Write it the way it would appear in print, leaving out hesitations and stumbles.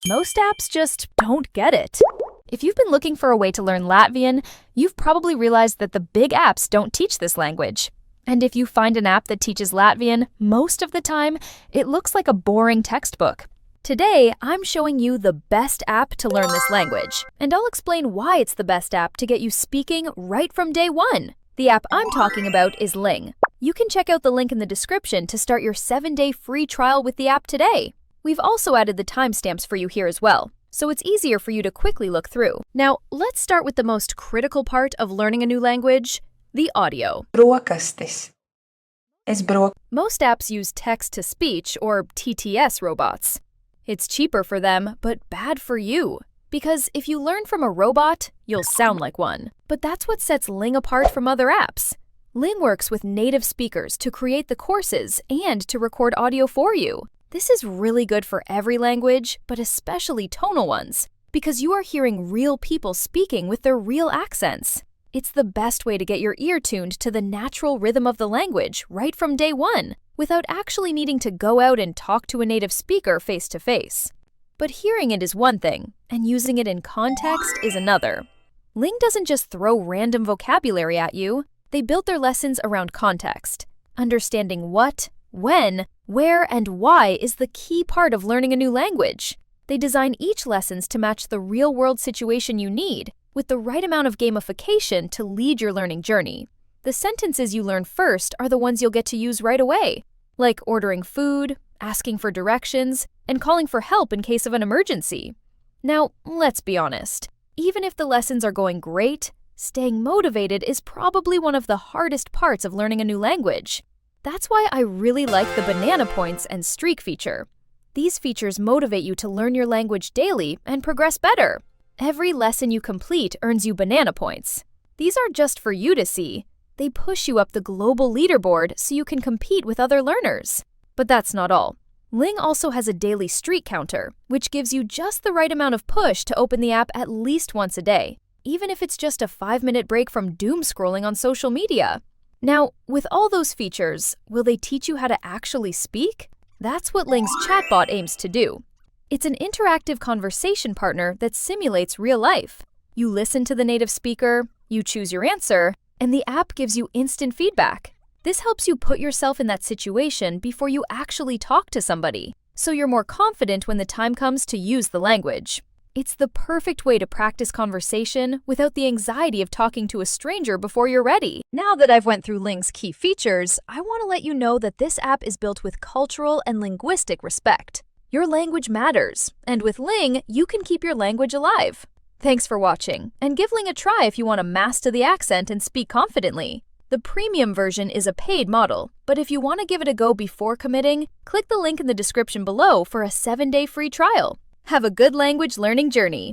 Most apps just don't get it. If you've been looking for a way to learn Latvian, you've probably realized that the big apps don't teach this language. And if you find an app that teaches Latvian, most of the time, it looks like a boring textbook. Today, I'm showing you the best app to learn this language, and I'll explain why it's the best app to get you speaking right from day one. The app I'm talking about is Ling. You can check out the link in the description to start your 7-day free trial with the app today. We've also added the timestamps for you here as well, so it's easier for you to quickly look through. Now, let's start with the most critical part of learning a new language, the audio. Brokastis. Most apps use text-to-speech or TTS robots. It's cheaper for them, but bad for you. Because if you learn from a robot, you'll sound like one. But that's what sets Ling apart from other apps. Ling works with native speakers to create the courses and to record audio for you. This is really good for every language, but especially tonal ones, because you are hearing real people speaking with their real accents. It's the best way to get your ear tuned to the natural rhythm of the language right from day one, without actually needing to go out and talk to a native speaker face to face. But hearing it is one thing, and using it in context is another. Ling doesn't just throw random vocabulary at you, they build their lessons around context. Understanding what, when, where, and why is the key part of learning a new language. They design each lessons to match the real-world situation you need, with the right amount of gamification to lead your learning journey. The sentences you learn first are the ones you'll get to use right away, like ordering food, asking for directions, and calling for help in case of an emergency. Now, let's be honest. Even if the lessons are going great, staying motivated is probably one of the hardest parts of learning a new language. That's why I really like the banana points and streak feature. These features motivate you to learn your language daily and progress better. Every lesson you complete earns you banana points. These aren't just for you to see. They push you up the global leaderboard so you can compete with other learners. But that's not all. Ling also has a daily streak counter, which gives you just the right amount of push to open the app at least once a day, even if it's just a 5-minute break from doom scrolling on social media. Now, with all those features, will they teach you how to actually speak? That's what Ling's Chatbot aims to do. It's an interactive conversation partner that simulates real life. You listen to the native speaker, you choose your answer, and the app gives you instant feedback. This helps you put yourself in that situation before you actually talk to somebody, so you're more confident when the time comes to use the language. It's the perfect way to practice conversation without the anxiety of talking to a stranger before you're ready. Now that I've went through Ling's key features, I want to let you know that this app is built with cultural and linguistic respect. Your language matters, and with Ling, you can keep your language alive. Thanks for watching, and give Ling a try if you want to master the accent and speak confidently. The premium version is a paid model, but if you want to give it a go before committing, click the link in the description below for a 7-day free trial. Have a good language learning journey.